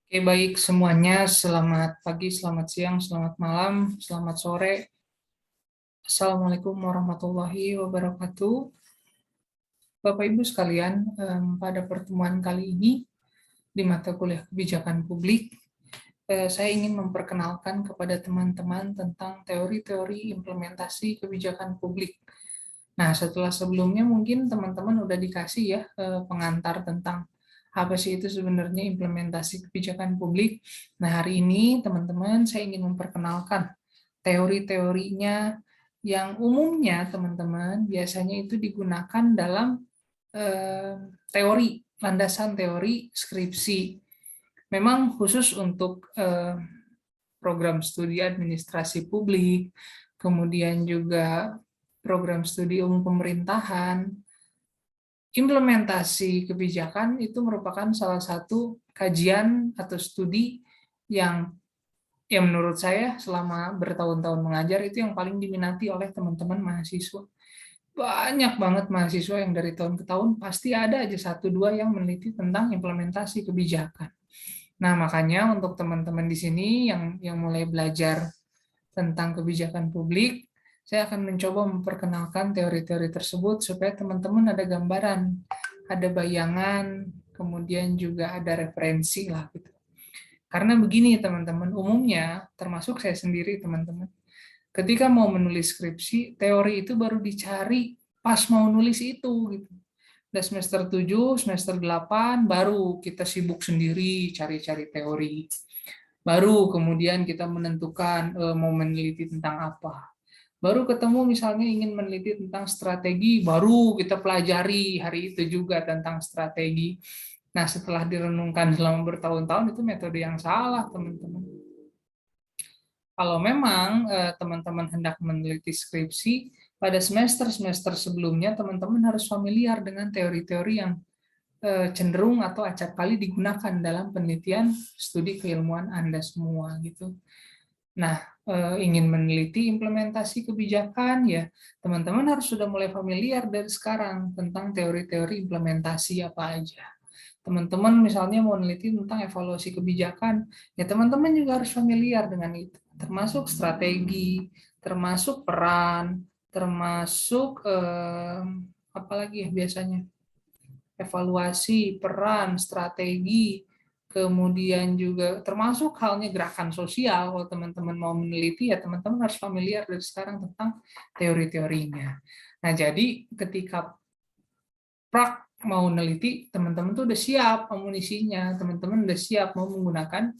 Oke, baik semuanya. Selamat pagi, selamat siang, selamat malam, selamat sore. Assalamualaikum warahmatullahi wabarakatuh. Bapak Ibu sekalian, pada pertemuan kali ini di mata kuliah kebijakan publik, saya ingin memperkenalkan kepada teman-teman tentang teori-teori implementasi kebijakan publik. Nah, setelah sebelumnya mungkin teman-teman udah dikasih ya pengantar tentang apa sih itu sebenarnya implementasi kebijakan publik. Nah, hari ini teman-teman saya ingin memperkenalkan teori-teorinya yang umumnya teman-teman biasanya itu digunakan dalam teori, landasan teori skripsi. Memang khusus untuk program studi administrasi publik, kemudian juga program studi umum pemerintahan, implementasi kebijakan itu merupakan salah satu kajian atau studi yang menurut saya selama bertahun-tahun mengajar itu yang paling diminati oleh teman-teman mahasiswa. Banyak banget mahasiswa yang dari tahun ke tahun pasti ada aja satu dua yang meneliti tentang implementasi kebijakan. Nah, makanya untuk teman-teman di sini yang mulai belajar tentang kebijakan publik, saya akan mencoba memperkenalkan teori-teori tersebut supaya teman-teman ada gambaran, ada bayangan, kemudian juga ada referensi lah gitu. Karena begini teman-teman, umumnya termasuk saya sendiri teman-teman, ketika mau menulis skripsi, teori itu baru dicari pas mau nulis itu gitu. Udah semester 7, semester 8, baru kita sibuk sendiri cari-cari teori. Baru kemudian kita menentukan mau meneliti tentang apa. Baru ketemu misalnya ingin meneliti tentang strategi, baru kita pelajari hari itu juga tentang strategi. Nah, setelah direnungkan selama bertahun-tahun itu metode yang salah, teman-teman. Kalau memang teman-teman hendak meneliti skripsi, pada semester-semester sebelumnya teman-teman harus familiar dengan teori-teori yang cenderung atau acap kali digunakan dalam penelitian studi keilmuan Anda semua gitu. Nah, ingin meneliti implementasi kebijakan ya, teman-teman harus sudah mulai familiar dari sekarang tentang teori-teori implementasi apa aja. Teman-teman misalnya mau meneliti tentang evaluasi kebijakan, ya teman-teman juga harus familiar dengan itu, termasuk strategi, termasuk peran, termasuk apalagi ya biasanya evaluasi, peran, strategi, kemudian juga termasuk halnya gerakan sosial. Kalau teman-teman mau meneliti ya teman-teman harus familiar dari sekarang tentang teori-teorinya. Nah, jadi ketika mau neliti, teman-teman tuh udah siap amunisinya, teman-teman udah siap mau menggunakan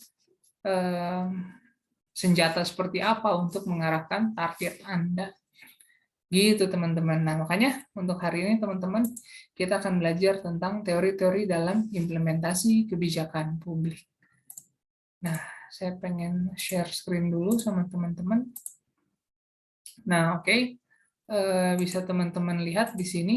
eh, senjata seperti apa untuk mengarahkan target Anda. Gitu teman-teman. Nah, makanya untuk hari ini teman-teman kita akan belajar tentang teori-teori dalam implementasi kebijakan publik. Nah, saya pengen share screen dulu sama teman-teman. Nah, oke. Bisa teman-teman lihat di sini.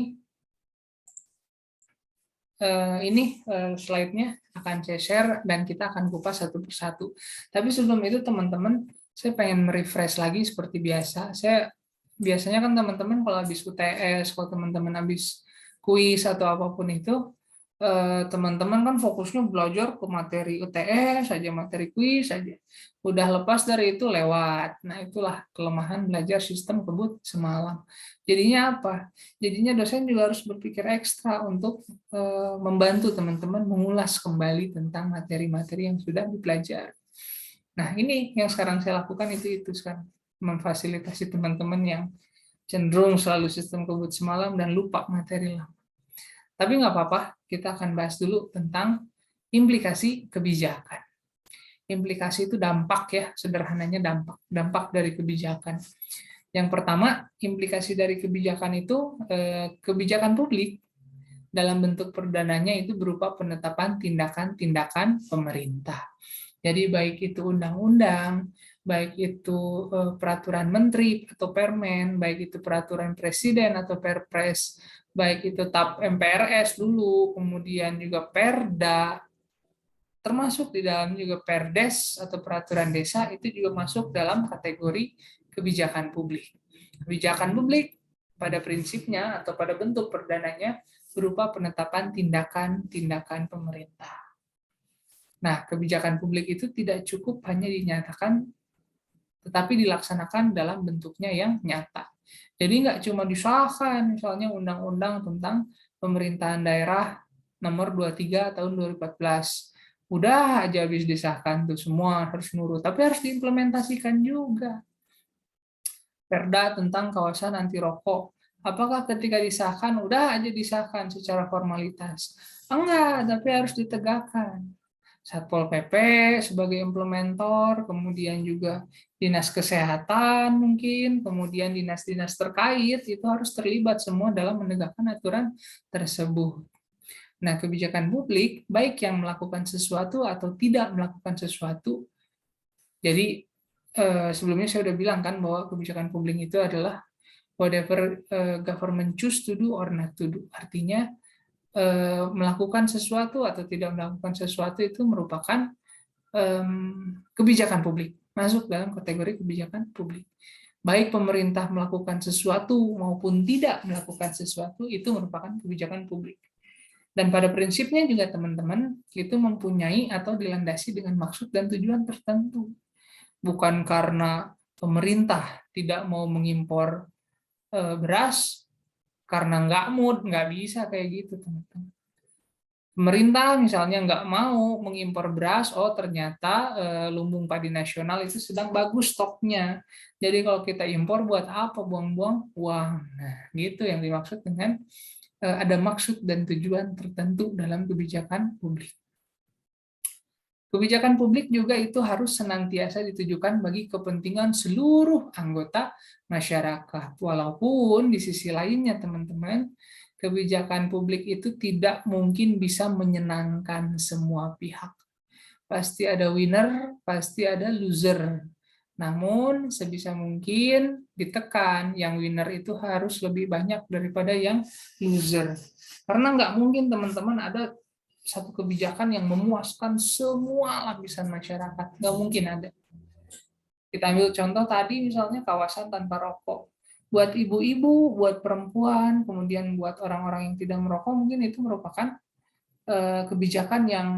Ini slide-nya akan saya share dan kita akan kupas satu persatu. Tapi sebelum itu teman-teman, saya pengen merefresh lagi seperti biasa. Saya biasanya kan teman-teman kalau habis UTS, kalau teman-teman habis kuis atau apapun itu, teman-teman kan fokusnya belajar ke materi UTS saja, materi kuis saja. Udah lepas dari itu lewat. Nah, itulah kelemahan belajar sistem kebut semalam. Jadinya apa? Jadinya dosen juga harus berpikir ekstra untuk membantu teman-teman mengulas kembali tentang materi-materi yang sudah dipelajari. Nah, ini yang sekarang saya lakukan itu sekarang memfasilitasi teman-teman yang cenderung selalu sistem kebut semalam dan lupa materi lama. Tapi nggak apa-apa, kita akan bahas dulu tentang implikasi kebijakan. Implikasi itu dampak ya, sederhananya dampak dari kebijakan. Yang pertama, implikasi dari kebijakan itu kebijakan publik dalam bentuk perdananya itu berupa penetapan tindakan-tindakan pemerintah. Jadi baik itu undang-undang, baik itu peraturan menteri atau permen, baik itu peraturan presiden atau perpres, baik itu TAP MPRS dulu, kemudian juga perda, termasuk di dalam juga perdes atau peraturan desa itu juga masuk dalam kategori kebijakan publik. Kebijakan publik pada prinsipnya atau pada bentuk perdananya berupa penetapan tindakan-tindakan pemerintah. Nah, kebijakan publik itu tidak cukup hanya dinyatakan, tetapi dilaksanakan dalam bentuknya yang nyata. Jadi nggak cuma disahkan, misalnya undang-undang tentang pemerintahan daerah nomor 23 tahun 2014. Udah aja habis disahkan tuh semua harus nurut, tapi harus diimplementasikan juga. Perda tentang kawasan anti rokok. Apakah ketika disahkan udah aja disahkan secara formalitas? Enggak, tapi harus ditegakkan. Satpol PP sebagai implementator, kemudian juga dinas kesehatan mungkin, kemudian dinas-dinas terkait itu harus terlibat semua dalam menegakkan aturan tersebut. Nah, kebijakan publik baik yang melakukan sesuatu atau tidak melakukan sesuatu. Jadi sebelumnya saya sudah bilang kan bahwa kebijakan publik itu adalah whatever government choose to do or not to do. Artinya melakukan sesuatu atau tidak melakukan sesuatu itu merupakan kebijakan publik, masuk dalam kategori kebijakan publik. Baik pemerintah melakukan sesuatu maupun tidak melakukan sesuatu, itu merupakan kebijakan publik. Dan pada prinsipnya juga teman-teman, itu mempunyai atau dilandasi dengan maksud dan tujuan tertentu. Bukan karena pemerintah tidak mau mengimpor beras, karena nggak mood, nggak bisa kayak gitu teman-teman. Pemerintah misalnya nggak mau mengimpor beras, oh ternyata lumbung padi nasional itu sedang bagus stoknya. Jadi kalau kita impor buat apa? Buang-buang uang. Nah, gitu yang dimaksud dengan ada maksud dan tujuan tertentu dalam kebijakan publik. Kebijakan publik juga itu harus senantiasa ditujukan bagi kepentingan seluruh anggota masyarakat. Walaupun di sisi lainnya teman-teman, kebijakan publik itu tidak mungkin bisa menyenangkan semua pihak. Pasti ada winner, pasti ada loser. Namun sebisa mungkin ditekan, yang winner itu harus lebih banyak daripada yang loser. Karena nggak mungkin teman-teman ada satu kebijakan yang memuaskan semua lapisan masyarakat. Nggak mungkin ada. Kita ambil contoh tadi misalnya kawasan tanpa rokok. Buat ibu-ibu, buat perempuan, kemudian buat orang-orang yang tidak merokok, mungkin itu merupakan kebijakan yang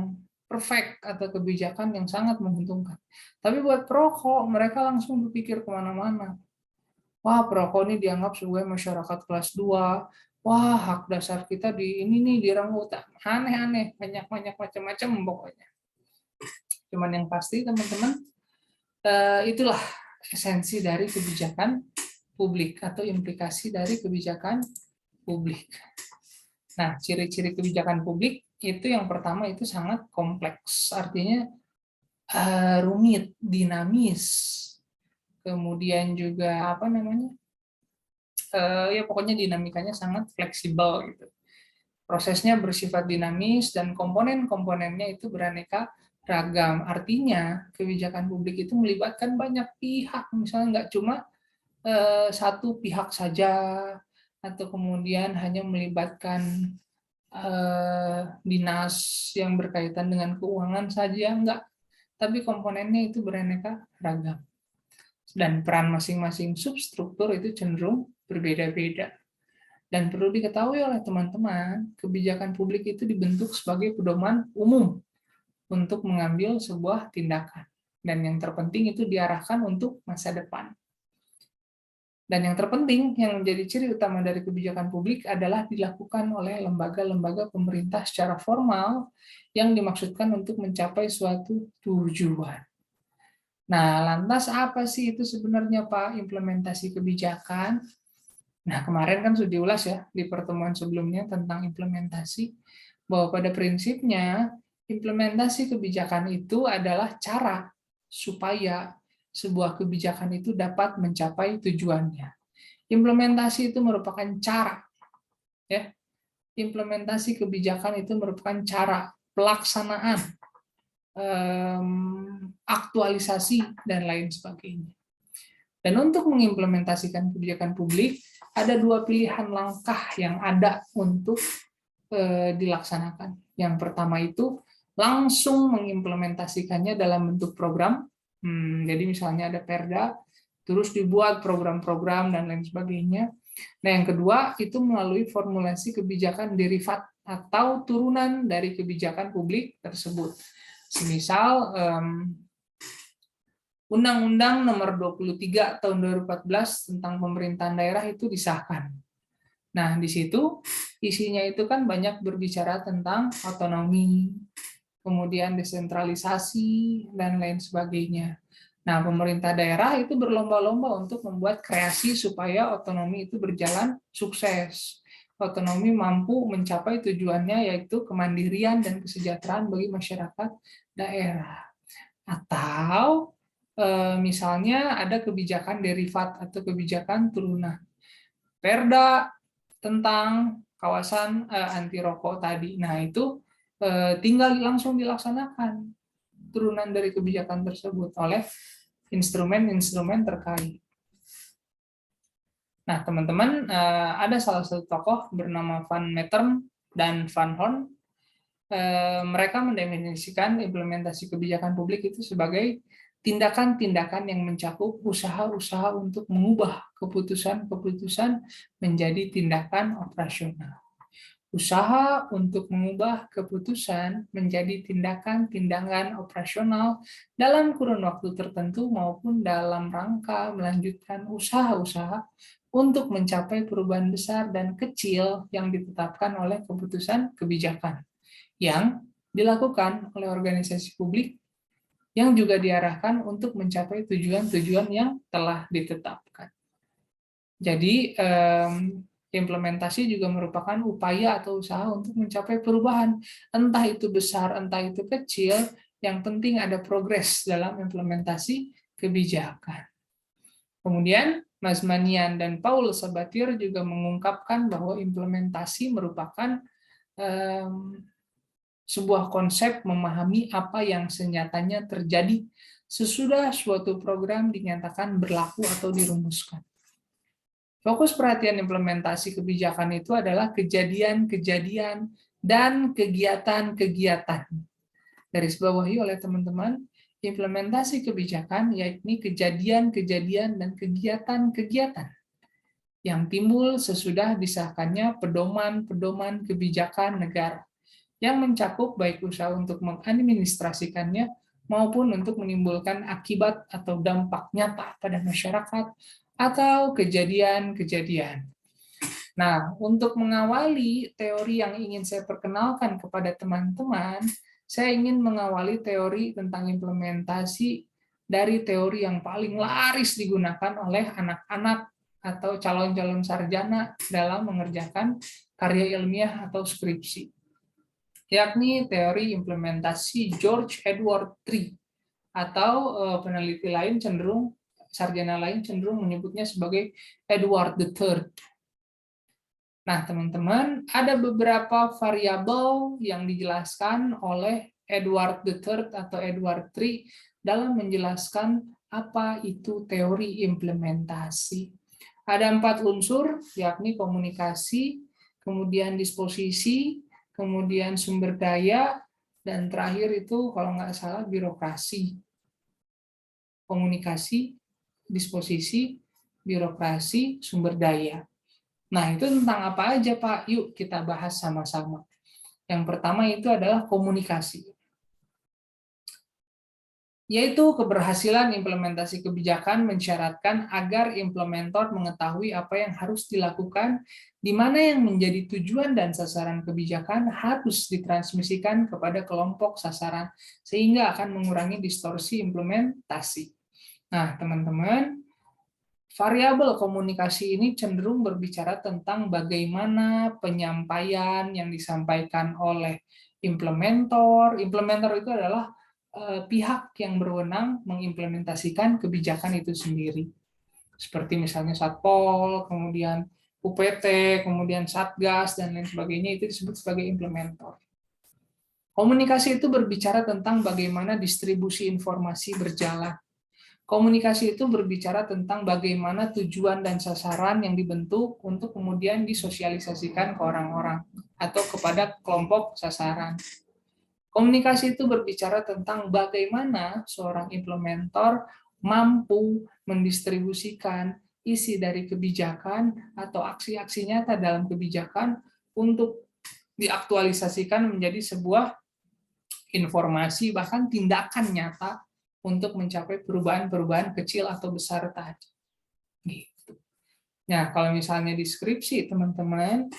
perfect atau kebijakan yang sangat menguntungkan. Tapi buat perokok, mereka langsung berpikir kemana-mana. Wah, perokok ini dianggap sebagai masyarakat kelas 2. Wah, hak dasar kita di ini nih direnggut. Aneh-aneh, banyak-banyak macam-macam pokoknya. Cuman yang pasti teman-teman, itulah esensi dari kebijakan publik atau implikasi dari kebijakan publik. Nah, ciri-ciri kebijakan publik itu yang pertama itu sangat kompleks, artinya rumit, dinamis, kemudian juga apa namanya? Ya pokoknya dinamikanya sangat fleksibel gitu. Prosesnya bersifat dinamis dan komponen-komponennya itu beraneka ragam. Artinya kebijakan publik itu melibatkan banyak pihak, misalnya nggak cuma satu pihak saja atau kemudian hanya melibatkan dinas yang berkaitan dengan keuangan saja, enggak. Tapi komponennya itu beraneka ragam. Dan peran masing-masing substruktur itu cenderung berbeda-beda. Dan perlu diketahui oleh teman-teman, kebijakan publik itu dibentuk sebagai pedoman umum untuk mengambil sebuah tindakan. Dan yang terpenting itu diarahkan untuk masa depan. Dan yang terpenting, yang menjadi ciri utama dari kebijakan publik adalah dilakukan oleh lembaga-lembaga pemerintah secara formal yang dimaksudkan untuk mencapai suatu tujuan. Nah, lantas apa sih itu sebenarnya Pak implementasi kebijakan? Nah, kemarin kan sudah diulas ya di pertemuan sebelumnya tentang implementasi, bahwa pada prinsipnya implementasi kebijakan itu adalah cara supaya sebuah kebijakan itu dapat mencapai tujuannya. Implementasi itu merupakan cara, ya. Implementasi kebijakan itu merupakan cara pelaksanaan, aktualisasi dan lain sebagainya. Dan untuk mengimplementasikan kebijakan publik, ada dua pilihan langkah yang ada untuk dilaksanakan. Yang pertama itu langsung mengimplementasikannya dalam bentuk program. Jadi misalnya ada perda, terus dibuat program-program dan lain sebagainya. Nah, yang kedua itu melalui formulasi kebijakan derivat atau turunan dari kebijakan publik tersebut. Semisal Undang-Undang Nomor 23 Tahun 2014 tentang pemerintahan daerah itu disahkan. Nah, di situ isinya itu kan banyak berbicara tentang otonomi, kemudian desentralisasi, dan lain sebagainya. Nah, pemerintah daerah itu berlomba-lomba untuk membuat kreasi supaya otonomi itu berjalan sukses. Otonomi mampu mencapai tujuannya, yaitu kemandirian dan kesejahteraan bagi masyarakat daerah. Atau misalnya ada kebijakan derivat atau kebijakan turunan. Perda tentang kawasan anti rokok tadi. Nah, itu tinggal langsung dilaksanakan turunan dari kebijakan tersebut oleh instrumen-instrumen terkait. Nah, teman-teman, ada salah satu tokoh bernama Van Metern dan Van Horn. Mereka mendefinisikan implementasi kebijakan publik itu sebagai tindakan-tindakan yang mencakup usaha-usaha untuk mengubah keputusan-keputusan menjadi tindakan operasional. Usaha untuk mengubah keputusan menjadi tindakan-tindakan operasional dalam kurun waktu tertentu maupun dalam rangka melanjutkan usaha-usaha untuk mencapai perubahan besar dan kecil yang ditetapkan oleh keputusan kebijakan yang dilakukan oleh organisasi publik yang juga diarahkan untuk mencapai tujuan-tujuan yang telah ditetapkan. Jadi, implementasi juga merupakan upaya atau usaha untuk mencapai perubahan. Entah itu besar, entah itu kecil, yang penting ada progres dalam implementasi kebijakan. Kemudian, Mas Manian dan Paul Sabatir juga mengungkapkan bahwa implementasi merupakan sebuah konsep memahami apa yang senyatanya terjadi sesudah suatu program dinyatakan berlaku atau dirumuskan. Fokus perhatian implementasi kebijakan itu adalah kejadian-kejadian dan kegiatan-kegiatan. Garis bawahi oleh teman-teman, implementasi kebijakan yakni kejadian-kejadian dan kegiatan-kegiatan yang timbul sesudah disahkannya pedoman-pedoman kebijakan negara yang mencakup baik usaha untuk mengadministrasikannya maupun untuk menimbulkan akibat atau dampak nyata pada masyarakat atau kejadian-kejadian. Nah, untuk mengawali teori yang ingin saya perkenalkan kepada teman-teman, saya ingin mengawali teori tentang implementasi dari teori yang paling laris digunakan oleh anak-anak atau calon-calon sarjana dalam mengerjakan karya ilmiah atau skripsi, yakni teori implementasi George Edward III, atau peneliti lain cenderung, sarjana lain cenderung menyebutnya sebagai Edward III. Nah, teman-teman, ada beberapa variabel yang dijelaskan oleh Edward III atau Edward III dalam menjelaskan apa itu teori implementasi. Ada 4 unsur, yakni komunikasi, kemudian disposisi, kemudian sumber daya, dan terakhir itu kalau nggak salah birokrasi. Komunikasi, disposisi, birokrasi, sumber daya. Nah, itu tentang apa aja, Pak? Yuk kita bahas sama-sama. Yang pertama itu adalah komunikasi, yaitu keberhasilan implementasi kebijakan mensyaratkan agar implementator mengetahui apa yang harus dilakukan, di mana yang menjadi tujuan dan sasaran kebijakan harus ditransmisikan kepada kelompok sasaran, sehingga akan mengurangi distorsi implementasi. Nah, teman-teman, variabel komunikasi ini cenderung berbicara tentang bagaimana penyampaian yang disampaikan oleh implementator. Implementator itu adalah pihak yang berwenang mengimplementasikan kebijakan itu sendiri. Seperti misalnya Satpol, kemudian UPT, kemudian Satgas, dan lain sebagainya, itu disebut sebagai implementator. Komunikasi itu berbicara tentang bagaimana distribusi informasi berjalan. Komunikasi itu berbicara tentang bagaimana tujuan dan sasaran yang dibentuk untuk kemudian disosialisasikan ke orang-orang atau kepada kelompok sasaran. Komunikasi itu berbicara tentang bagaimana seorang implementator mampu mendistribusikan isi dari kebijakan atau aksi-aksi nyata dalam kebijakan untuk diaktualisasikan menjadi sebuah informasi, bahkan tindakan nyata untuk mencapai perubahan-perubahan kecil atau besar tadi. Gitu. Nah, kalau misalnya deskripsi teman-teman,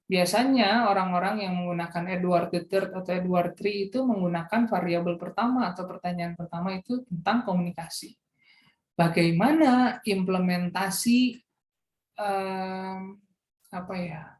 biasanya orang-orang yang menggunakan Edward III atau Edward III itu menggunakan variabel pertama atau pertanyaan pertama itu tentang komunikasi. Bagaimana implementasi apa ya?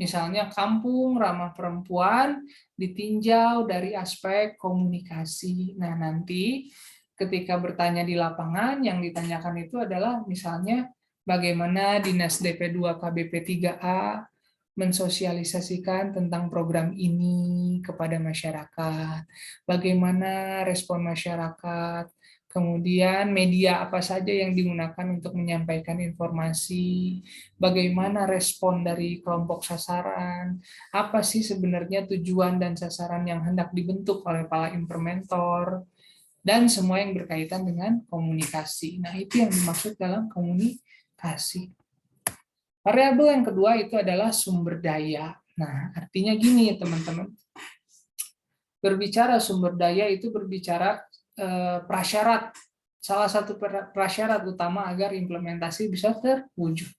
Misalnya kampung ramah perempuan ditinjau dari aspek komunikasi. Nah, nanti ketika bertanya di lapangan yang ditanyakan itu adalah misalnya bagaimana Dinas DP2 KBP 3A mensosialisasikan tentang program ini kepada masyarakat. Bagaimana respon masyarakat? Kemudian media apa saja yang digunakan untuk menyampaikan informasi, bagaimana respon dari kelompok sasaran, apa sih sebenarnya tujuan dan sasaran yang hendak dibentuk oleh para implementer, dan semua yang berkaitan dengan komunikasi. Nah, itu yang dimaksud dalam komunikasi. Variabel yang kedua itu adalah sumber daya. Nah, artinya gini teman-teman. Berbicara sumber daya itu berbicara prasyarat. Salah satu prasyarat utama agar implementasi bisa terwujud.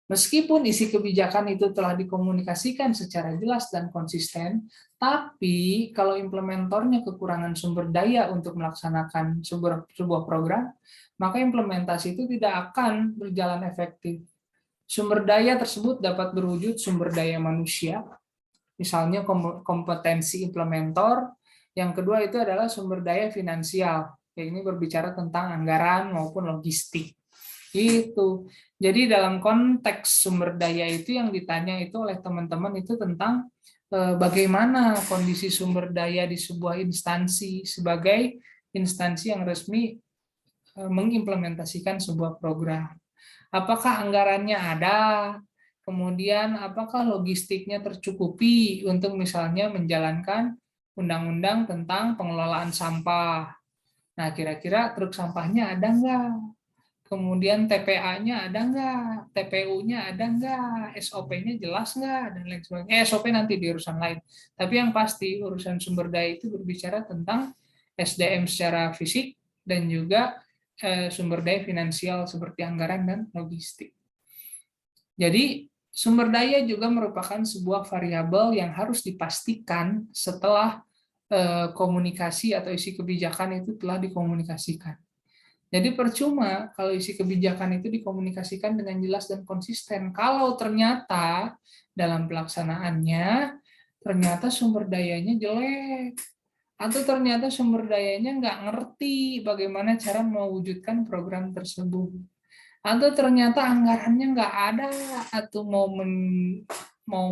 Meskipun isi kebijakan itu telah dikomunikasikan secara jelas dan konsisten, tapi kalau implementornya kekurangan sumber daya untuk melaksanakan sebuah program, maka implementasi itu tidak akan berjalan efektif. Sumber daya tersebut dapat berwujud sumber daya manusia, misalnya kompetensi implementor. Yang kedua itu adalah sumber daya finansial. Ini berbicara tentang anggaran maupun logistik. Itu. Jadi dalam konteks sumber daya itu yang ditanya itu oleh teman-teman itu tentang bagaimana kondisi sumber daya di sebuah instansi sebagai instansi yang resmi mengimplementasikan sebuah program. Apakah anggarannya ada? Kemudian apakah logistiknya tercukupi untuk misalnya menjalankan undang-undang tentang pengelolaan sampah. Nah, kira-kira truk sampahnya ada nggak? Kemudian TPA-nya ada nggak? TPU-nya ada nggak? SOP-nya jelas nggak? Dan lain sebagainya. SOP nanti di urusan lain. Tapi yang pasti urusan sumber daya itu berbicara tentang SDM secara fisik dan juga sumber daya finansial seperti anggaran dan logistik. Jadi sumber daya juga merupakan sebuah variabel yang harus dipastikan setelah komunikasi atau isi kebijakan itu telah dikomunikasikan. Jadi percuma kalau isi kebijakan itu dikomunikasikan dengan jelas dan konsisten. Kalau ternyata dalam pelaksanaannya, ternyata sumber dayanya jelek. Atau ternyata sumber dayanya nggak ngerti bagaimana cara mewujudkan program tersebut. Atau ternyata anggarannya nggak ada, atau mau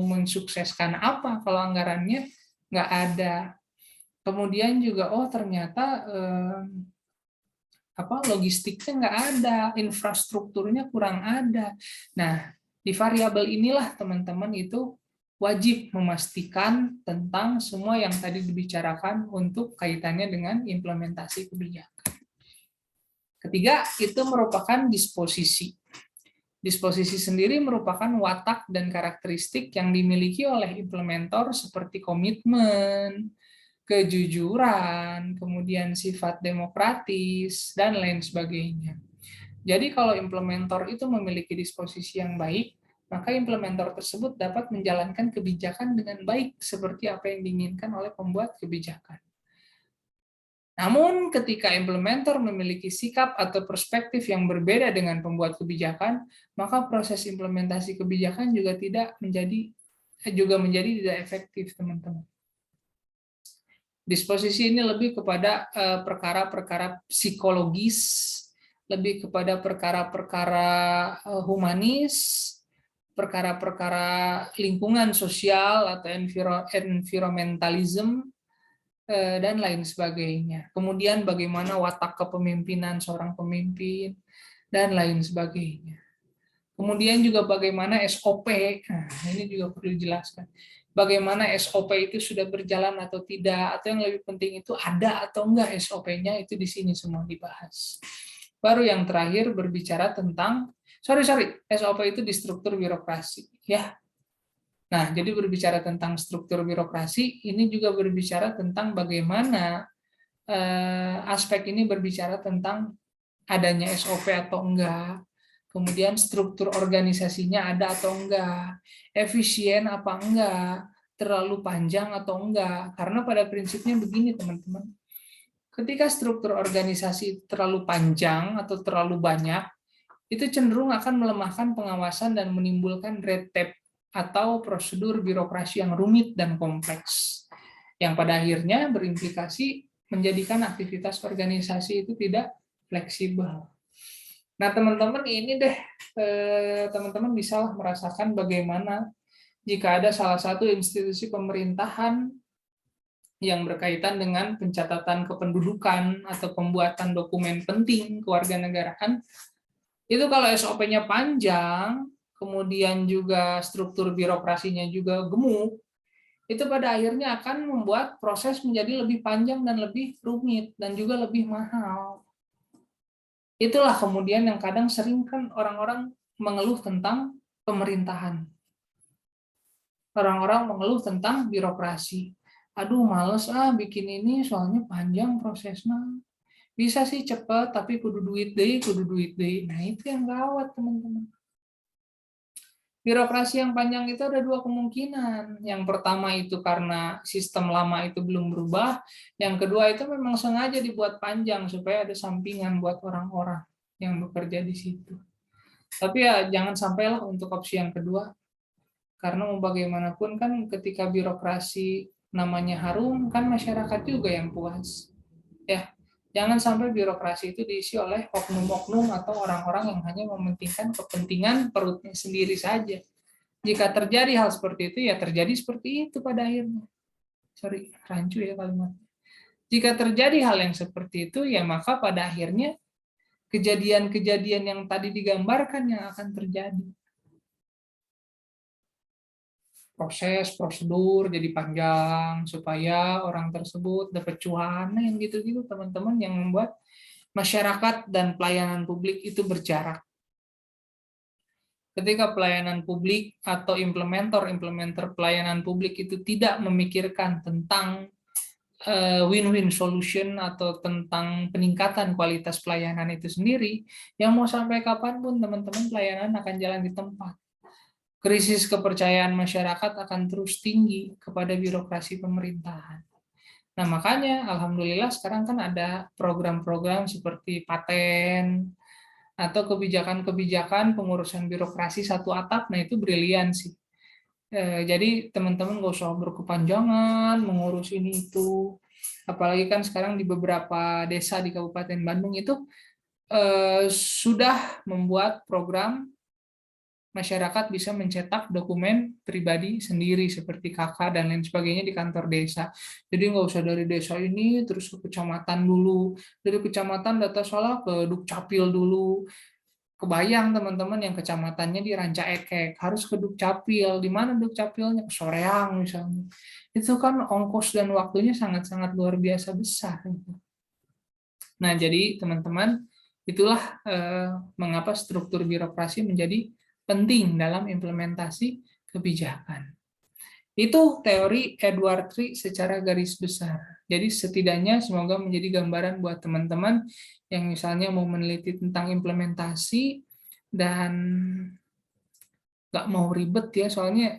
mensukseskan apa kalau anggarannya nggak ada. Kemudian juga, ternyata logistiknya nggak ada, infrastrukturnya kurang ada. Nah, di variabel inilah teman-teman itu wajib memastikan tentang semua yang tadi dibicarakan untuk kaitannya dengan implementasi kebijakan. Ketiga, itu merupakan disposisi. Disposisi sendiri merupakan watak dan karakteristik yang dimiliki oleh implementer seperti komitmen, kejujuran, kemudian sifat demokratis, dan lain sebagainya. Jadi kalau implementer itu memiliki disposisi yang baik, maka implementer tersebut dapat menjalankan kebijakan dengan baik seperti apa yang diinginkan oleh pembuat kebijakan. Namun ketika implementer memiliki sikap atau perspektif yang berbeda dengan pembuat kebijakan, maka proses implementasi kebijakan juga menjadi tidak efektif, teman-teman. Disposisi ini lebih kepada perkara-perkara psikologis, lebih kepada perkara-perkara humanis, perkara-perkara lingkungan sosial atau environmentalism, dan lain sebagainya. Kemudian bagaimana watak kepemimpinan seorang pemimpin, dan lain sebagainya. Kemudian juga bagaimana SOP, nah ini juga perlu dijelaskan. Bagaimana SOP itu sudah berjalan atau tidak, atau yang lebih penting itu ada atau enggak SOP-nya, itu di sini semua dibahas. Baru yang terakhir berbicara tentang, SOP itu di struktur birokrasi. Ya, Nah, jadi berbicara tentang struktur birokrasi, ini juga berbicara tentang bagaimana aspek ini berbicara tentang adanya SOP atau enggak, kemudian struktur organisasinya ada atau enggak, efisien apa enggak, terlalu panjang atau enggak. Karena pada prinsipnya begini teman-teman, ketika struktur organisasi terlalu panjang atau terlalu banyak, itu cenderung akan melemahkan pengawasan dan menimbulkan red tape atau prosedur birokrasi yang rumit dan kompleks, yang pada akhirnya berimplikasi menjadikan aktivitas organisasi itu tidak fleksibel. Nah, teman-teman ini deh, teman-teman bisa merasakan bagaimana jika ada salah satu institusi pemerintahan yang berkaitan dengan pencatatan kependudukan atau pembuatan dokumen penting kewarganegaraan, itu kalau SOP-nya panjang, kemudian juga struktur birokrasinya juga gemuk, itu pada akhirnya akan membuat proses menjadi lebih panjang dan lebih rumit dan juga lebih mahal. Itulah kemudian yang kadang sering kan orang-orang mengeluh tentang pemerintahan. Orang-orang mengeluh tentang birokrasi. Aduh, males bikin ini soalnya panjang prosesnya. Bisa sih cepat, tapi kudu duit deh, kudu duit deh. Nah, itu yang gawat, teman-teman. Birokrasi yang panjang itu ada dua kemungkinan. Yang pertama itu karena sistem lama itu belum berubah. Yang kedua itu memang sengaja dibuat panjang supaya ada sampingan buat orang-orang yang bekerja di situ. Tapi ya jangan sampailah untuk opsi yang kedua. Karena mau bagaimanapun kan ketika birokrasi namanya harum, kan masyarakat juga yang puas. Ya, jangan sampai birokrasi itu diisi oleh oknum-oknum atau orang-orang yang hanya mementingkan kepentingan perutnya sendiri saja. Jika terjadi hal seperti itu, ya terjadi seperti itu pada akhirnya. Sorry, rancu ya kalimat. Jika terjadi hal yang seperti itu, ya maka pada akhirnya kejadian-kejadian yang tadi digambarkan yang akan terjadi. Proses, prosedur jadi panjang, supaya orang tersebut dapat cuan, yang gitu-gitu teman-teman, yang membuat masyarakat dan pelayanan publik itu berjarak. Ketika pelayanan publik atau implementer pelayanan publik itu tidak memikirkan tentang win-win solution atau tentang peningkatan kualitas pelayanan itu sendiri, yang mau sampai kapanpun teman-teman pelayanan akan jalan di tempat. Krisis kepercayaan masyarakat akan terus tinggi kepada birokrasi pemerintahan. Nah, makanya alhamdulillah sekarang kan ada program-program seperti paten, atau kebijakan-kebijakan pengurusan birokrasi satu atap. Nah, itu brilian sih. Jadi teman-teman nggak usah berkepanjangan mengurus ini itu. Apalagi kan sekarang di beberapa desa di Kabupaten Bandung itu sudah membuat program masyarakat bisa mencetak dokumen pribadi sendiri seperti KK dan lain sebagainya di kantor desa. Jadi nggak usah dari desa ini terus ke kecamatan dulu, dari kecamatan data salah ke Dukcapil dulu. Kebayang teman-teman yang kecamatannya di Ranca Ekek harus ke Dukcapil. Di mana Dukcapilnya? Ke Soreang misalnya. Itu kan ongkos dan waktunya sangat-sangat luar biasa besar. Nah, jadi teman-teman, itulah mengapa struktur birokrasi menjadi penting dalam implementasi kebijakan. Itu teori Edward Tree secara garis besar. Jadi setidaknya semoga menjadi gambaran buat teman-teman yang misalnya mau meneliti tentang implementasi dan nggak mau ribet ya, soalnya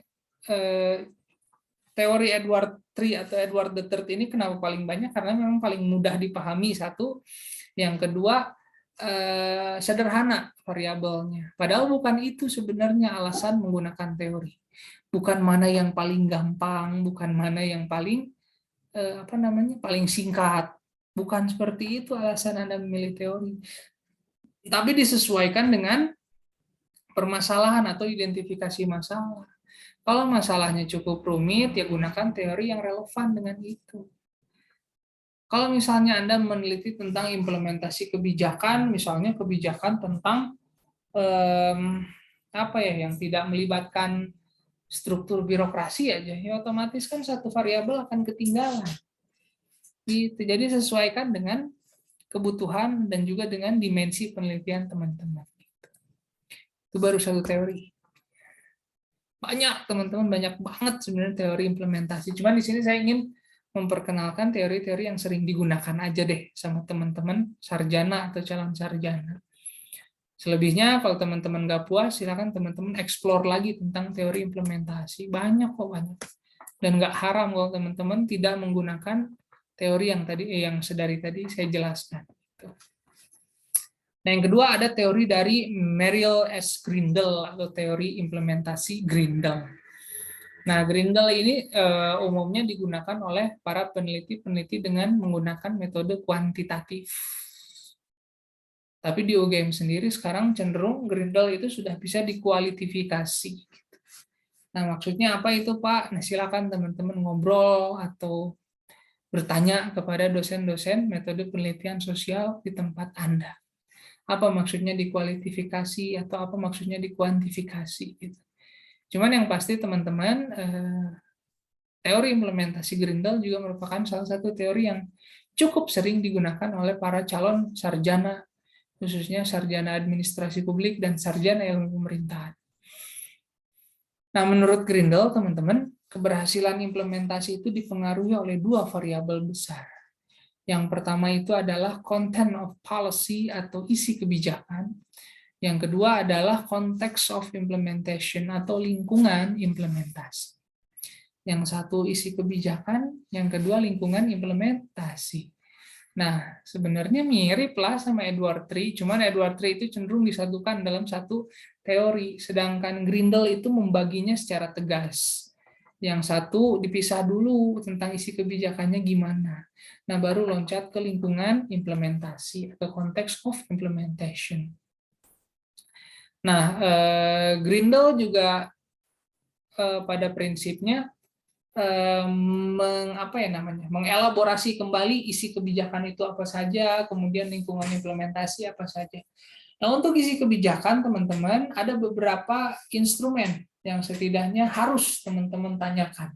teori Edward Tree atau Edward the Third ini kenapa paling banyak? Karena memang paling mudah dipahami satu. Yang kedua, sederhana variabelnya. Padahal bukan itu sebenarnya alasan menggunakan teori. Bukan mana yang paling gampang, bukan mana yang paling paling singkat. Bukan seperti itu alasan Anda memilih teori. Tapi disesuaikan dengan permasalahan atau identifikasi masalah. Kalau masalahnya cukup rumit, ya gunakan teori yang relevan dengan itu. Kalau misalnya Anda meneliti tentang implementasi kebijakan, misalnya kebijakan tentang yang tidak melibatkan struktur birokrasi aja, ya otomatis kan satu variabel akan ketinggalan. Jadi sesuaikan dengan kebutuhan dan juga dengan dimensi penelitian teman-teman. Itu baru satu teori. Banyak teman-teman, banyak banget sebenarnya teori implementasi. Cuman di sini saya ingin memperkenalkan teori-teori yang sering digunakan aja deh sama teman-teman sarjana atau calon sarjana. Selebihnya kalau teman-teman nggak puas, silakan teman-teman explore lagi tentang teori implementasi. Banyak kok, banyak. Dan nggak haram kalau teman-teman tidak menggunakan teori yang sedari tadi saya jelaskan. Nah, yang kedua ada teori dari Merrill S. Grindle atau teori implementasi Grindle. Nah, Grindle ini umumnya digunakan oleh para peneliti-peneliti dengan menggunakan metode kuantitatif. Tapi di UGM sendiri sekarang cenderung Grindle itu sudah bisa dikualitifikasi. Nah, maksudnya apa itu, Pak? Nah, silakan teman-teman ngobrol atau bertanya kepada dosen-dosen metode penelitian sosial di tempat Anda. Apa maksudnya dikualifikasi atau apa maksudnya dikuantifikasi gitu. Cuman yang pasti teman-teman teori implementasi Grindel juga merupakan salah satu teori yang cukup sering digunakan oleh para calon sarjana, khususnya sarjana administrasi publik dan sarjana ilmu pemerintahan. Nah, menurut Grindel, teman-teman, keberhasilan implementasi itu dipengaruhi oleh dua variabel besar. Yang pertama itu adalah content of policy atau isi kebijakan. Yang kedua adalah context of implementation atau lingkungan implementasi. Yang satu isi kebijakan, yang kedua lingkungan implementasi. Nah, sebenarnya mirip lah sama Edward Tree, cuman Edward Tree itu cenderung disatukan dalam satu teori, sedangkan Grindel itu membaginya secara tegas. Yang satu dipisah dulu tentang isi kebijakannya gimana. Nah, baru loncat ke lingkungan implementasi atau context of implementation. Nah, Grindel juga pada prinsipnya mengelaborasi kembali isi kebijakan itu apa saja, kemudian lingkungan implementasi apa saja. Nah, untuk isi kebijakan, teman-teman, ada beberapa instrumen yang setidaknya harus teman-teman tanyakan.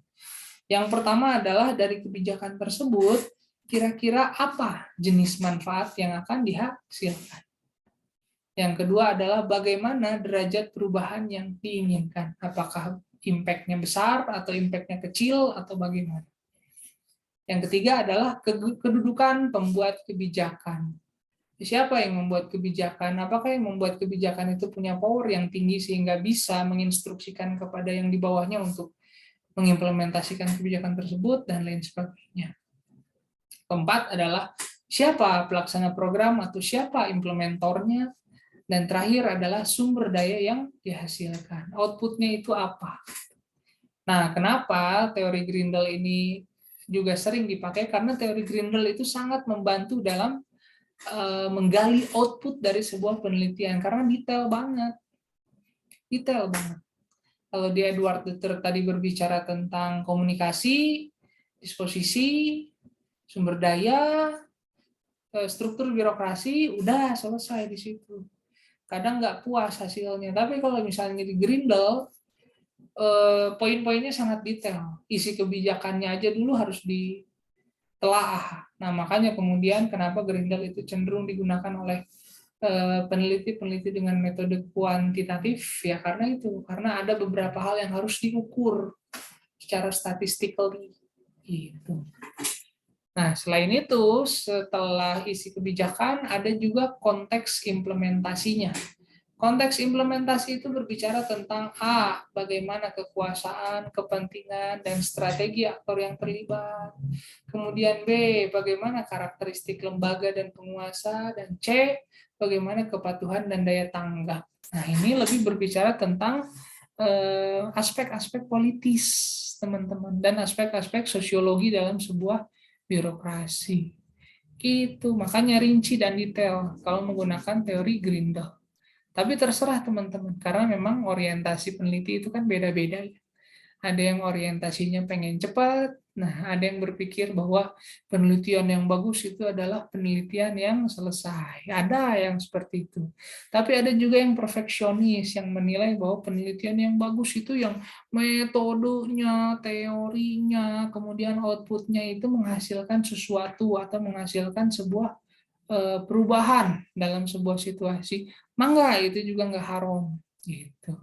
Yang pertama adalah dari kebijakan tersebut, kira-kira apa jenis manfaat yang akan dihasilkan. Yang kedua adalah bagaimana derajat perubahan yang diinginkan. Apakah impact-nya besar atau impact-nya kecil atau bagaimana. Yang ketiga adalah kedudukan pembuat kebijakan. Siapa yang membuat kebijakan? Apakah yang membuat kebijakan itu punya power yang tinggi sehingga bisa menginstruksikan kepada yang di bawahnya untuk mengimplementasikan kebijakan tersebut dan lain sebagainya. Keempat adalah siapa pelaksana program atau siapa implementornya. Dan terakhir adalah sumber daya yang dihasilkan. Outputnya itu apa? Nah, kenapa teori Grindel ini juga sering dipakai? Karena teori Grindel itu sangat membantu dalam menggali output dari sebuah penelitian. Karena detail banget. Detail banget. Kalau di Edward Deter tadi berbicara tentang komunikasi, disposisi, sumber daya, struktur birokrasi, udah selesai di situ. Kadang nggak puas hasilnya. Tapi kalau misalnya di Grindel, poin-poinnya sangat detail. Isi kebijakannya aja dulu harus ditelaah. Nah, makanya kemudian kenapa Grindel itu cenderung digunakan oleh peneliti-peneliti dengan metode kuantitatif, ya karena ada beberapa hal yang harus diukur secara statistically. Gitu. Nah, selain itu, setelah isi kebijakan, ada juga konteks implementasinya. Konteks implementasi itu berbicara tentang A, bagaimana kekuasaan, kepentingan, dan strategi aktor yang terlibat. Kemudian B, bagaimana karakteristik lembaga dan penguasa. Dan C, bagaimana kepatuhan dan daya tanggap. Nah, ini lebih berbicara tentang aspek-aspek politis, teman-teman, dan aspek-aspek sosiologi dalam sebuah birokrasi. Gitu, makanya rinci dan detail kalau menggunakan teori Grindel. Tapi terserah teman-teman, karena memang orientasi peneliti itu kan beda-beda. Ada yang orientasinya pengen cepat, nah ada yang berpikir bahwa penelitian yang bagus itu adalah penelitian yang selesai. Ada yang seperti itu. Tapi ada juga yang perfeksionis yang menilai bahwa penelitian yang bagus itu yang metodenya, teorinya, kemudian outputnya itu menghasilkan sesuatu atau menghasilkan sebuah perubahan dalam sebuah situasi. Mangga itu juga nggak haram gitu.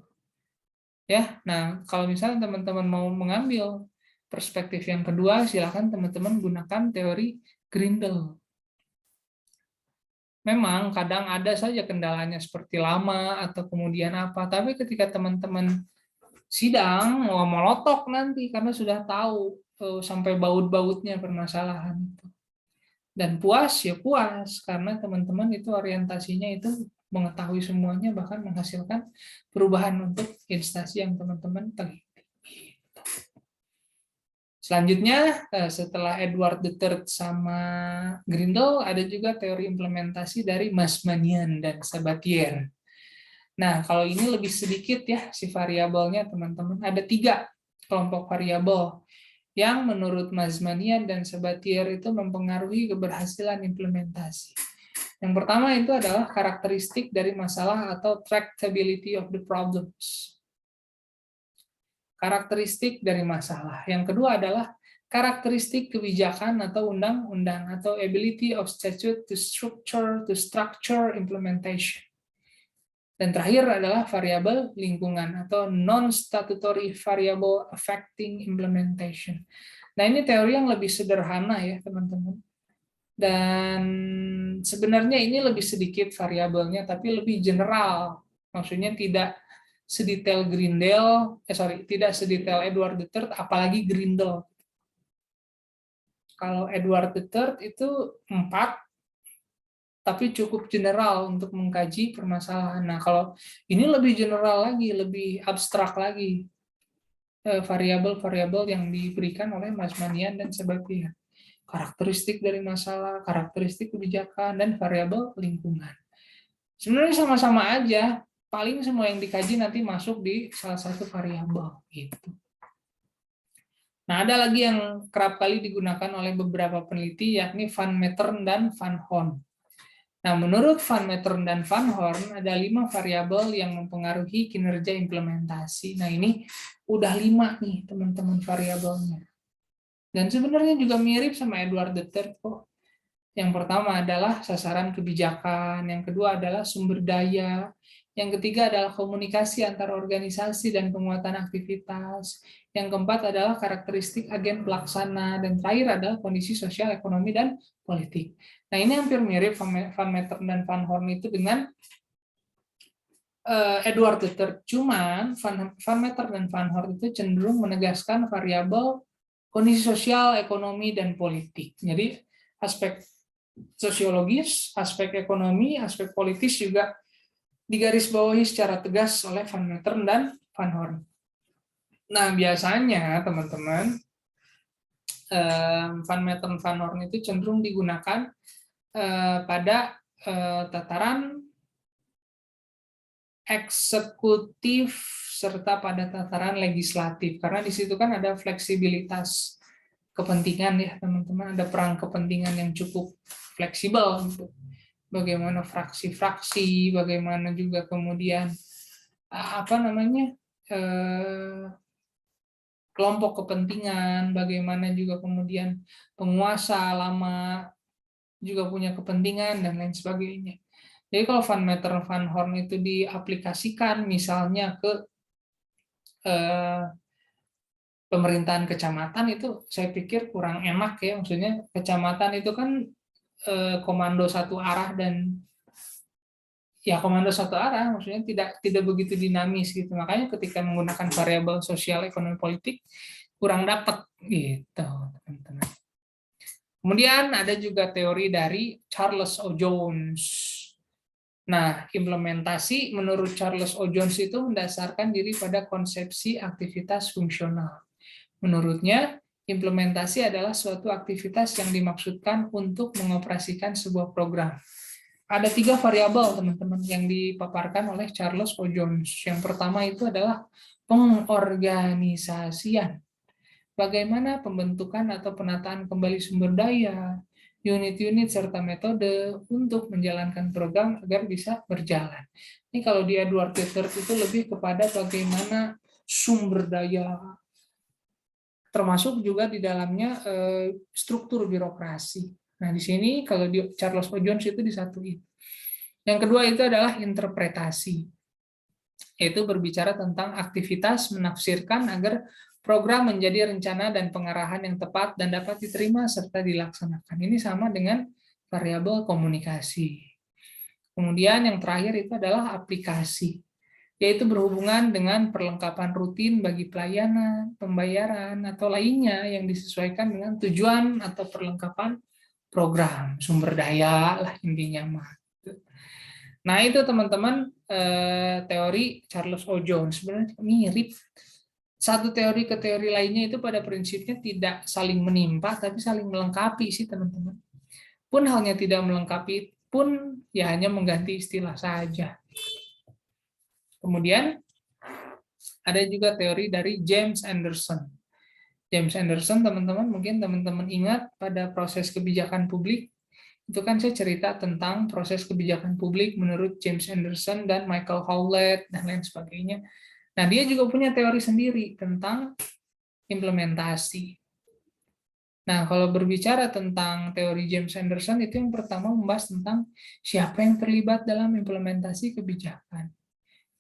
Ya, nah kalau misalnya teman-teman mau mengambil perspektif yang kedua, silakan teman-teman gunakan teori Grindel. Memang kadang ada saja kendalanya seperti lama atau kemudian apa, tapi ketika teman-teman sidang mau melotok nanti karena sudah tahu sampai baut-bautnya permasalahan itu. Dan puas ya puas karena teman-teman itu orientasinya itu mengetahui semuanya bahkan menghasilkan perubahan untuk instansi yang teman-teman teliti. Selanjutnya setelah Edward III sama Grindel ada juga teori implementasi dari Masmanian dan Sabatier. Nah, kalau ini lebih sedikit ya si variabelnya teman-teman. Ada 3 kelompok variabel yang menurut Masmanian dan Sabatier itu mempengaruhi keberhasilan implementasi. Yang pertama itu adalah karakteristik dari masalah atau tractability of the problems. Karakteristik dari masalah. Yang kedua adalah karakteristik kebijakan atau undang-undang atau ability of statute to structure implementation. Dan terakhir adalah variabel lingkungan atau non-statutory variable affecting implementation. Nah, ini teori yang lebih sederhana ya, teman-teman. Dan sebenarnya ini lebih sedikit variabelnya, tapi lebih general. Maksudnya tidak sedetail Grindel, tidak sedetail Edward III, apalagi Grindel. Kalau Edward III itu 4, tapi cukup general untuk mengkaji permasalahan. Nah, kalau ini lebih general lagi, lebih abstrak lagi, variabel-variabel yang diberikan oleh Masmanian dan Sabatier. Karakteristik dari masalah, karakteristik kebijakan, dan variabel lingkungan. Sebenarnya sama-sama aja, paling semua yang dikaji nanti masuk di salah satu variabel gitu. Nah, ada lagi yang kerap kali digunakan oleh beberapa peneliti, yakni Van Meteren dan Van Horn. Nah, menurut Van Meteren dan Van Horn, ada 5 variabel yang mempengaruhi kinerja implementasi. Nah, ini udah 5 nih, teman-teman, variabelnya. Dan sebenarnya juga mirip sama Edward III kok. Yang pertama adalah sasaran kebijakan, yang kedua adalah sumber daya, yang ketiga adalah komunikasi antar organisasi dan penguatan aktivitas, yang keempat adalah karakteristik agen pelaksana, dan terakhir adalah kondisi sosial, ekonomi, dan politik. Nah, ini hampir mirip Van Meteren dan Van Horn itu dengan Edward III. Cuman Van Meteren dan Van Horn itu cenderung menegaskan variabel kondisi sosial, ekonomi, dan politik. Jadi aspek sosiologis, aspek ekonomi, aspek politis juga digarisbawahi secara tegas oleh Van Meteren dan Van Horn. Nah, biasanya teman-teman Van Meteren Van Horn itu cenderung digunakan pada tataran eksekutif serta pada tataran legislatif, karena di situ kan ada fleksibilitas kepentingan ya teman-teman, ada perang kepentingan yang cukup fleksibel untuk bagaimana fraksi-fraksi, bagaimana juga kemudian kelompok kepentingan, bagaimana juga kemudian penguasa lama juga punya kepentingan dan lain sebagainya. Jadi kalau Van Meteren Van Horn itu diaplikasikan misalnya ke pemerintahan kecamatan, itu saya pikir kurang enak ya, maksudnya kecamatan itu kan komando satu arah, dan ya komando satu arah maksudnya tidak begitu dinamis gitu. Makanya ketika menggunakan variabel sosial, ekonomi, politik kurang dapat gitu, teman-teman. Kemudian ada juga teori dari Charles O. Jones. Nah, implementasi menurut Charles O. Jones itu mendasarkan diri pada konsepsi aktivitas fungsional. Menurutnya, implementasi adalah suatu aktivitas yang dimaksudkan untuk mengoperasikan sebuah program. Ada 3 variabel, teman-teman, yang dipaparkan oleh Charles O. Jones. Yang pertama itu adalah pengorganisasian. Bagaimana pembentukan atau penataan kembali sumber daya, unit-unit, serta metode untuk menjalankan program agar bisa berjalan. Ini kalau di Edward III itu lebih kepada bagaimana sumber daya, termasuk juga di dalamnya struktur birokrasi. Nah, di sini kalau di Charles O. Jones itu disatuin. Yang kedua itu adalah interpretasi. yaitu berbicara tentang aktivitas menafsirkan agar program menjadi rencana dan pengarahan yang tepat dan dapat diterima serta dilaksanakan. Ini sama dengan variabel komunikasi. Kemudian yang terakhir itu adalah aplikasi, yaitu berhubungan dengan perlengkapan rutin bagi pelayanan, pembayaran, atau lainnya yang disesuaikan dengan tujuan atau perlengkapan program, sumber daya lah intinya mah. Nah itu teman-teman teori Charles O. Jones, sebenarnya mirip. Satu teori ke teori lainnya itu pada prinsipnya tidak saling menimpa, tapi saling melengkapi sih teman-teman. Pun halnya tidak melengkapi, pun ya hanya mengganti istilah saja. Kemudian ada juga teori dari James Anderson. James Anderson, teman-teman, mungkin teman-teman ingat pada proses kebijakan publik, itu kan saya cerita tentang proses kebijakan publik menurut James Anderson dan Michael Howlett dan lain sebagainya. Nah, dia juga punya teori sendiri tentang implementasi. Nah, kalau berbicara tentang teori James Anderson, itu yang pertama membahas tentang siapa yang terlibat dalam implementasi kebijakan.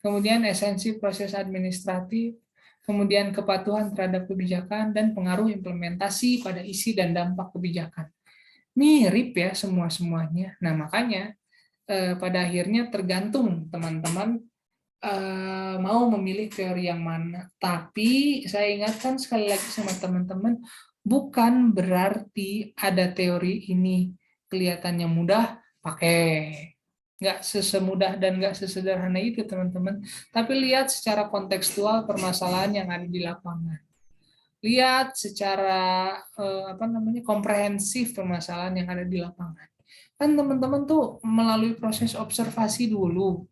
Kemudian esensi proses administratif, kemudian kepatuhan terhadap kebijakan, dan pengaruh implementasi pada isi dan dampak kebijakan. Mirip ya semua-semuanya. Nah, makanya pada akhirnya tergantung teman-teman mau memilih teori yang mana. Tapi saya ingatkan sekali lagi sama teman-teman, bukan berarti ada teori ini kelihatannya mudah, pakai. Nggak sesemudah dan nggak sesederhana itu, teman-teman. Tapi lihat secara kontekstual permasalahan yang ada di lapangan. Lihat secara komprehensif permasalahan yang ada di lapangan. Kan teman-teman tuh melalui proses observasi dulu.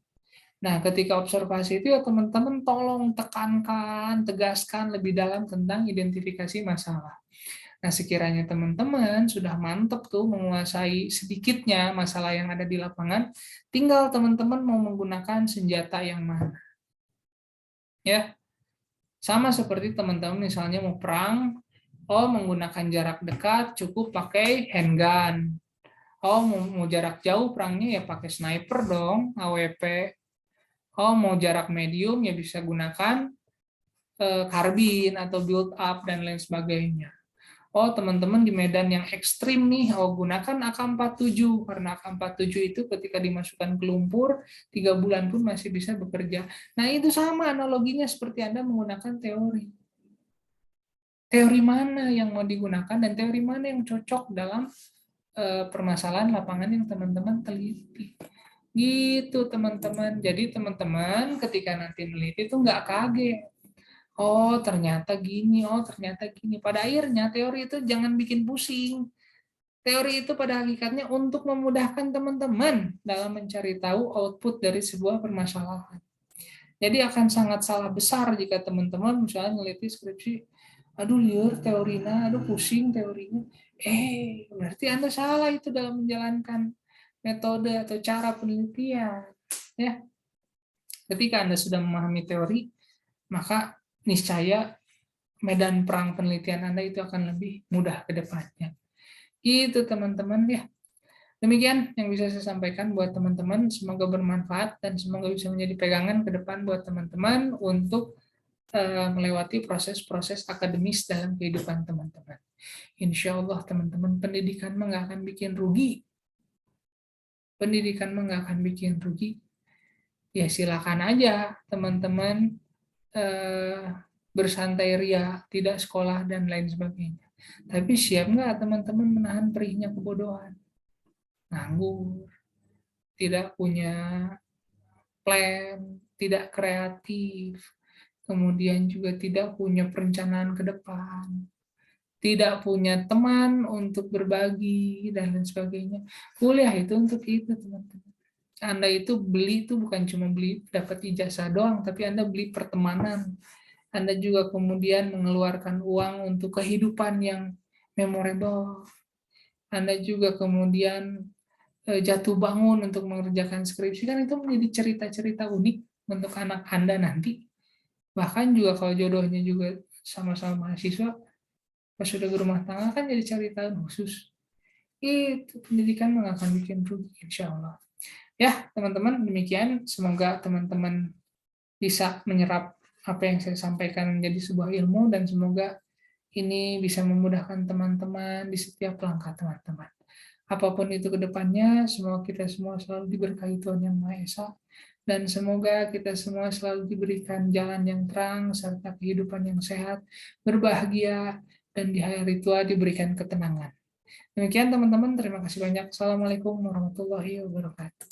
Nah, ketika observasi itu ya teman-teman tolong tekankan, tegaskan lebih dalam tentang identifikasi masalah. Nah, sekiranya teman-teman sudah mantap tuh menguasai sedikitnya masalah yang ada di lapangan, tinggal teman-teman mau menggunakan senjata yang mana. Ya, sama seperti teman-teman misalnya mau perang, menggunakan jarak dekat cukup pakai handgun. Mau jarak jauh perangnya ya pakai sniper dong, AWP. Mau jarak medium ya bisa gunakan karbin atau build up dan lain sebagainya. Teman-teman di medan yang ekstrim nih, gunakan AK-47 karena AK-47 itu ketika dimasukkan ke lumpur 3 bulan pun masih bisa bekerja. Nah, itu sama analoginya seperti Anda menggunakan teori. Teori mana yang mau digunakan dan teori mana yang cocok dalam permasalahan lapangan yang teman-teman teliti. Gitu teman-teman. Jadi teman-teman ketika nanti meneliti itu nggak kaget. Ternyata gini, ternyata gini. Pada akhirnya teori itu jangan bikin pusing. Teori itu pada hakikatnya untuk memudahkan teman-teman dalam mencari tahu output dari sebuah permasalahan. Jadi akan sangat salah besar jika teman-teman misalnya meneliti skripsi, aduh liur teorinya, aduh pusing teorinya. Berarti Anda salah itu dalam menjalankan metode atau cara penelitian. Ya, ketika Anda sudah memahami teori, maka niscaya medan perang penelitian Anda itu akan lebih mudah ke depannya. Itu teman-teman ya. Demikian yang bisa saya sampaikan buat teman-teman. Semoga bermanfaat dan semoga bisa menjadi pegangan ke depan buat teman-teman untuk melewati proses-proses akademis dalam kehidupan teman-teman. Insya Allah teman-teman, pendidikan nggak akan bikin rugi. Pendidikan nggak akan bikin rugi. Ya silakan aja teman-teman bersantai ria, tidak sekolah dan lain sebagainya. Tapi siap nggak teman-teman menahan perihnya kebodohan? Nganggur, tidak punya plan, tidak kreatif, kemudian juga tidak punya perencanaan ke depan, tidak punya teman untuk berbagi dan lain sebagainya. Kuliah itu untuk itu teman-teman. Anda itu beli itu bukan cuma beli dapat ijazah doang, tapi Anda beli pertemanan. Anda juga kemudian mengeluarkan uang untuk kehidupan yang memorable. Anda juga kemudian jatuh bangun untuk mengerjakan skripsi, kan itu menjadi cerita-cerita unik untuk anak Anda nanti. Bahkan juga kalau jodohnya juga sama-sama mahasiswa, pas sudah berumah tangga kan jadi cerita khusus. Itu pendidikan nggak akan bikin rugi, insya Allah. Ya, teman-teman, demikian. Semoga teman-teman bisa menyerap apa yang saya sampaikan menjadi sebuah ilmu, dan semoga ini bisa memudahkan teman-teman di setiap langkah teman-teman. Apapun itu ke depannya, semoga kita semua selalu diberkahi Tuhan Yang Maha Esa, dan semoga kita semua selalu diberikan jalan yang terang, serta kehidupan yang sehat, berbahagia, dan di hari tua diberikan ketenangan. Demikian teman-teman, terima kasih banyak. Assalamualaikum warahmatullahi wabarakatuh.